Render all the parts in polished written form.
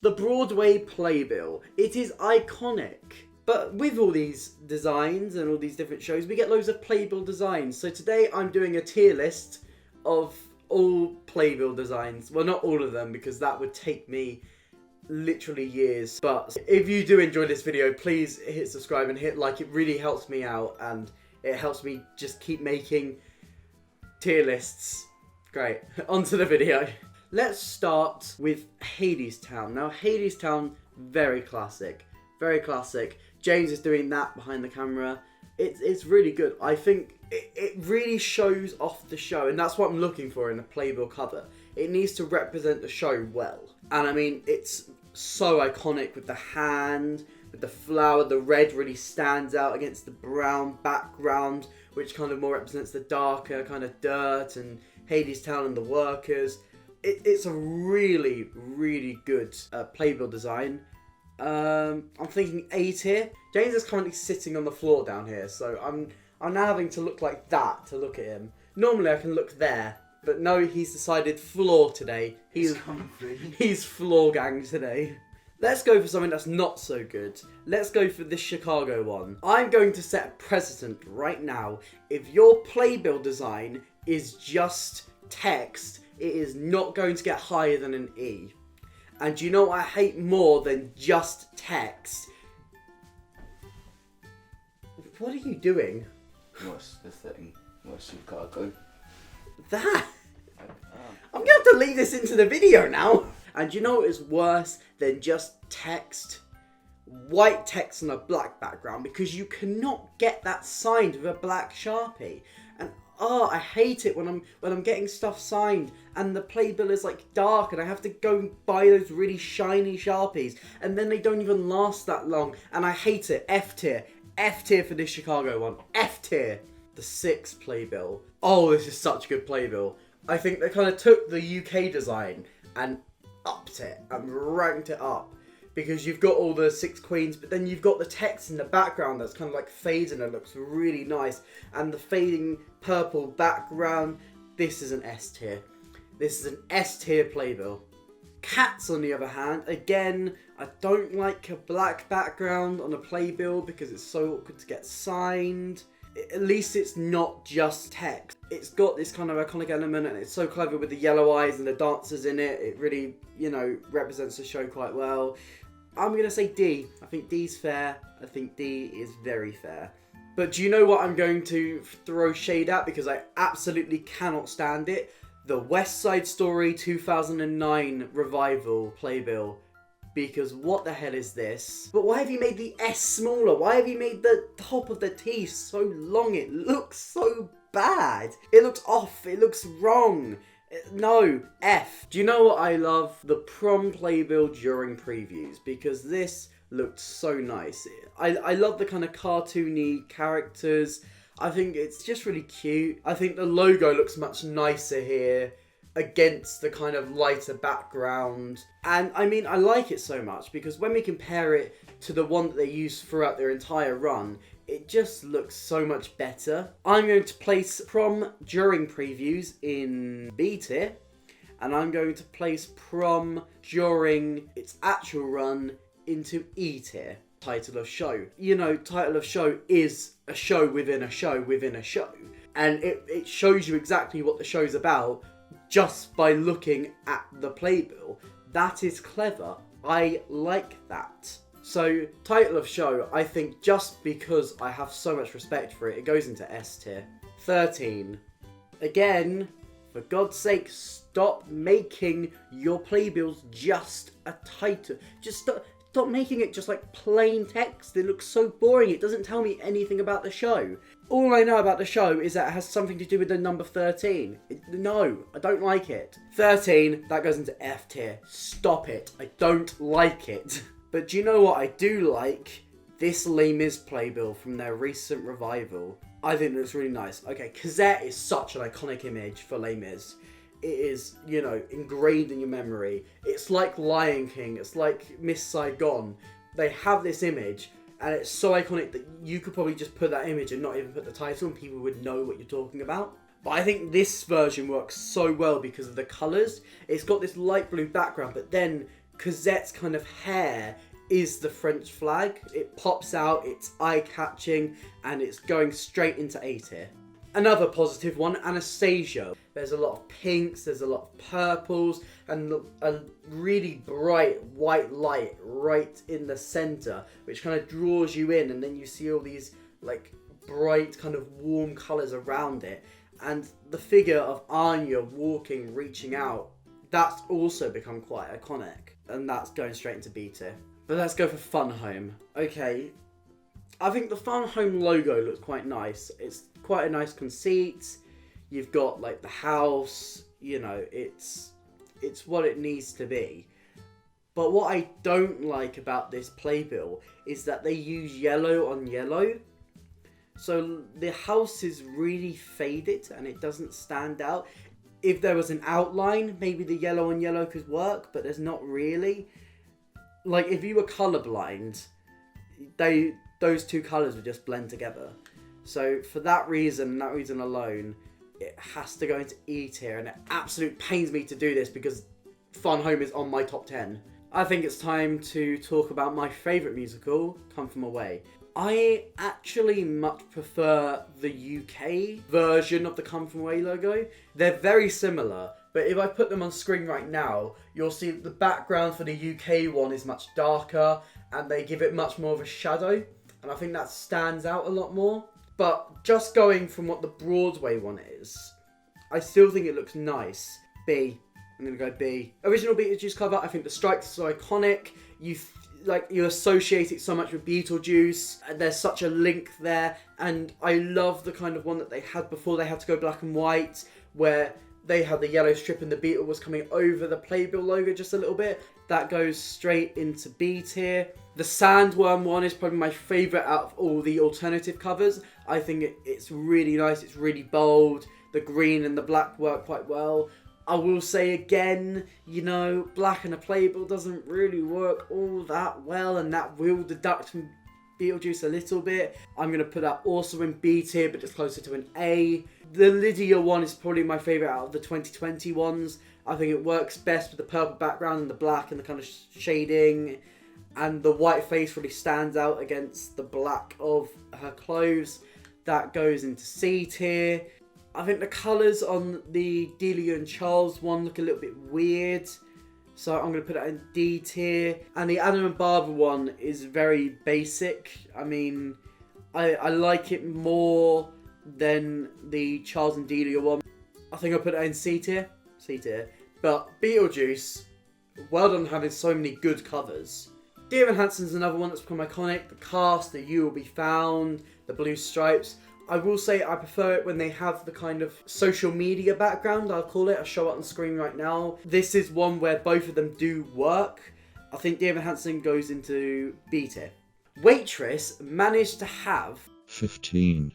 The Broadway Playbill. It is iconic. But with all these designs and all these different shows, we get loads of Playbill designs. So today I'm doing a tier list of all Playbill designs. Well, not all of them, because that would take me literally years. But if you do enjoy this video, please hit subscribe and hit like. It really helps me out and it helps me just keep making tier lists. Great. On to the video. Let's start with Hadestown. Now, Hadestown, very classic. Very classic. James is doing that behind the camera. It's really good. I think it really shows off the show, and that's what I'm looking for in a Playbill cover. It needs to represent the show well. And I mean, it's so iconic with the hand, with the flower. The red really stands out against the brown background, which kind of more represents the darker kind of dirt and Hadestown and the workers. It's a really, really good Playbill design. I'm thinking A tier. James is currently sitting on the floor down here, so I'm now having to look like that to look at him. Normally I can look there, but no, he's decided floor today. He's floor gang today. Let's go for something that's not so good. Let's go for this Chicago one. I'm going to set a precedent right now. If your Playbill design is just text, it is not going to get higher than an E. And do you know what I hate more than just text? What are you doing? What's the thing? What's Chicago? That! I'm going to have to leave this into the video now. And do you know what is worse than just text? White text on a black background, because you cannot get that signed with a black Sharpie. And I hate it when I'm getting stuff signed and the Playbill is like dark and I have to go and buy those really shiny Sharpies and then they don't even last that long, and I hate it. F tier. F tier for this Chicago one. F tier. The 6th Playbill. Oh, this is such a good Playbill. I think they kind of took the UK design and upped it and ranked it up. Because you've got all the 6 queens, but then you've got the text in the background that's kind of like fades and it looks really nice. And the fading purple background. This is an S tier. This is an S tier Playbill. Cats, on the other hand, again, I don't like a black background on a Playbill because it's so awkward to get signed. At least it's not just text. It's got this kind of iconic element and it's so clever with the yellow eyes and the dancers in it. It really, represents the show quite well. I'm going to say D. I think D's fair. I think D is very fair. But do you know what I'm going to throw shade at? Because I absolutely cannot stand it. The West Side Story 2009 revival Playbill. Because what the hell is this? But why have you made the S smaller? Why have you made the top of the T so long? It looks so bad. It looks off. It looks wrong. No, F. Do you know what I love? The prom Playbill during previews, because this looked so nice. I love the kind of cartoony characters. I think it's just really cute. I think the logo looks much nicer here against the kind of lighter background. And I mean, I like it so much because when we compare it to the one that they used throughout their entire run, it just looks so much better. I'm going to place prom during previews in B tier, and I'm going to place prom during its actual run into E tier. Title of show. Title of show is a show within a show within a show. And it shows you exactly what the show's about just by looking at the Playbill. That is clever. I like that. So, title of show, I think just because I have so much respect for it, it goes into S tier. 13. Again, for God's sake, stop making your Playbills just a title. Just stop making it just like plain text. It looks so boring. It doesn't tell me anything about the show. All I know about the show is that it has something to do with the number 13. No, I don't like it. 13, that goes into F tier. Stop it. I don't like it. But do you know what I do like? This Les Mis Playbill from their recent revival. I think it looks really nice. Okay, Cosette is such an iconic image for Les Mis. It is, ingrained in your memory. It's like Lion King. It's like Miss Saigon. They have this image, and it's so iconic that you could probably just put that image and not even put the title, and people would know what you're talking about. But I think this version works so well because of the colours. It's got this light blue background, but then Cosette's kind of hair is the French flag. It pops out, it's eye-catching, and it's going straight into A tier. Another positive one, Anastasia. There's a lot of pinks, there's a lot of purples, and a really bright white light right in the center, which kind of draws you in, and then you see all these like bright kind of warm colors around it. And the figure of Anya walking, reaching out, that's also become quite iconic, and that's going straight into B tier. But let's go for Fun Home. Okay, I think the Fun Home logo looks quite nice. It's quite a nice conceit. You've got like the house, you know, it's what it needs to be. But what I don't like about this playbill is that they use yellow on yellow. So the house is really faded and it doesn't stand out. If there was an outline, maybe the yellow on yellow could work, but there's not really. Like if you were colorblind, those two colours would just blend together. So for that reason alone, it has to go into E tier, and it absolutely pains me to do this because Fun Home is on my top 10. I think it's time to talk about my favourite musical, Come From Away. I actually much prefer the UK version of the Come From Away logo. They're very similar, but if I put them on screen right now, you'll see the background for the UK one is much darker, and they give it much more of a shadow, and I think that stands out a lot more. But just going from what the Broadway one is, I still think it looks nice. B. I'm going to go B. Original Beetlejuice cover, I think the stripes are so iconic. You associate it so much with Beetlejuice. There's such a link there. And I love the kind of one that they had before they had to go black and white, where they had the yellow strip and the beetle was coming over the Playbill logo just a little bit. That goes straight into B tier. The Sandworm one is probably my favourite out of all the alternative covers. I think it's really nice, it's really bold. The green and the black work quite well. I will say again, you know, black in a Playbill doesn't really work all that well, and that will deduct from Beetlejuice a little bit. I'm going to put that also in B tier, but it's closer to an A. The Lydia one is probably my favourite out of the 2020 ones. I think it works best with the purple background and the black and the kind of shading. And the white face really stands out against the black of her clothes. That goes into C tier. I think the colours on the Delia and Charles one look a little bit weird, so I'm going to put that in D tier. And the Adam and Barbara one is very basic. I mean, I like it more than the Charles and Delia one. I think I'll put that in C tier. C tier. But Beetlejuice, well done having so many good covers. Dear Evan Hansen's another one that's become iconic. The cast, the You Will Be Found, the blue stripes. I will say I prefer it when they have the kind of social media background, I'll call it. I'll show it on screen right now. This is one where both of them do work. I think Dear Evan Hansen goes into B tier. Waitress managed to have 15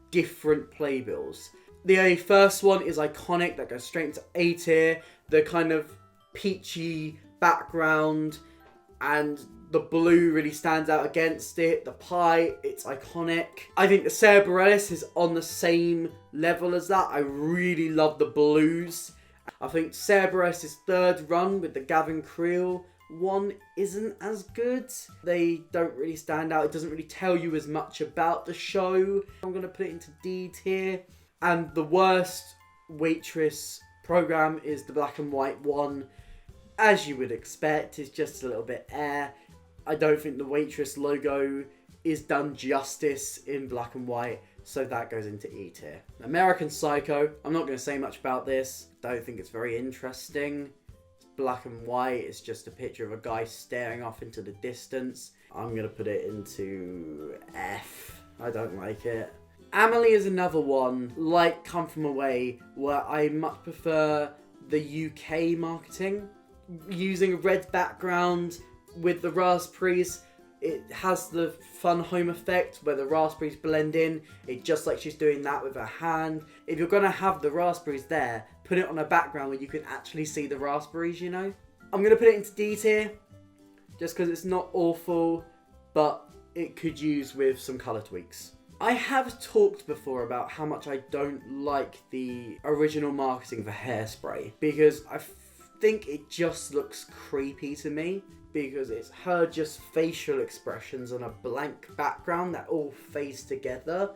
different playbills. The first one is iconic, that goes straight into A tier. The kind of peachy background and the blue really stands out against it. The pie, it's iconic. I think the Sarah Bareilles is on the same level as that. I really love the blues. I think Sarah Bareilles' third run with the Gavin Creel one isn't as good. They don't really stand out. It doesn't really tell you as much about the show. I'm going to put it into D tier. And the worst Waitress program is the black and white one. As you would expect, it's just a little bit air. I don't think the Waitress logo is done justice in black and white, so that goes into E tier. American Psycho, I'm not going to say much about this. Don't think it's very interesting. It's black and white, it's just a picture of a guy staring off into the distance. I'm going to put it into F. I don't like it. Amelie is another one, like Come From Away, where I much prefer the UK marketing. Using a red background with the raspberries, it has the Fun Home effect where the raspberries blend in. It's just like she's doing that with her hand. If you're going to have the raspberries there, put it on a background where you can actually see the raspberries, you know. I'm going to put it into D tier, just because it's not awful, but it could use with some colour tweaks. I have talked before about how much I don't like the original marketing for Hairspray, because I think it just looks creepy to me because it's her just facial expressions on a blank background that all phase together.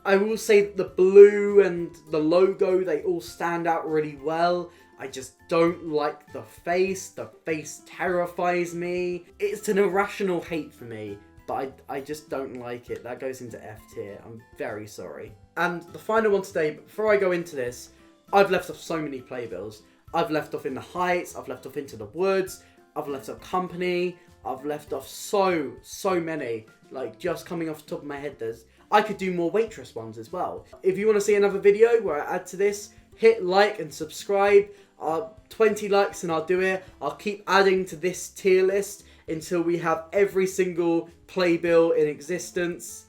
I will say the blue and the logo, they all stand out really well. I just don't like the face. The face terrifies me. It's an irrational hate for me, but I just don't like it. That goes into F tier. I'm very sorry. And the final one today, but before I go into this, I've left off so many playbills. I've left off In the Heights, I've left off Into the Woods, I've left off Company, I've left off so many. Like, just coming off the top of my head, I could do more Waitress ones as well. If you want to see another video where I add to this, hit like and subscribe. 20 likes and I'll do it. I'll keep adding to this tier list until we have every single playbill in existence.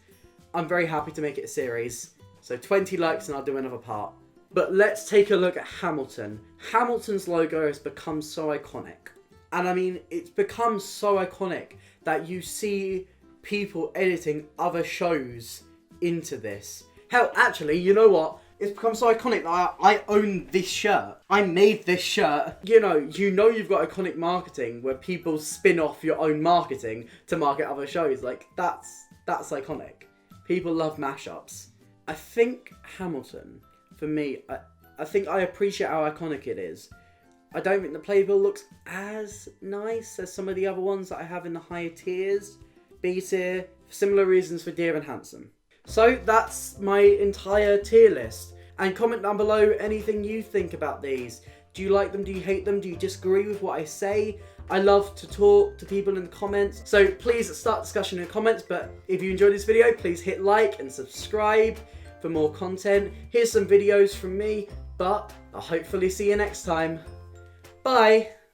I'm very happy to make it a series. So 20 likes and I'll do another part. But let's take a look at Hamilton. Hamilton's logo has become so iconic. And I mean, it's become so iconic that you see people editing other shows into this. Hell, actually, you know what? It's become so iconic that I own this shirt. I made this shirt. You know you've got iconic marketing where people spin off your own marketing to market other shows. Like, that's iconic. People love mashups. I think Hamilton, for me, I think I appreciate how iconic it is. I don't think the playbill looks as nice as some of the other ones that I have in the higher tiers. B tier, for similar reasons for Dear and Handsome. So that's my entire tier list. And comment down below anything you think about these. Do you like them? Do you hate them? Do you disagree with what I say? I love to talk to people in the comments. So please start discussion in the comments. But if you enjoyed this video, please hit like and subscribe for more content. Here's some videos from me, but I'll hopefully see you next time. Bye!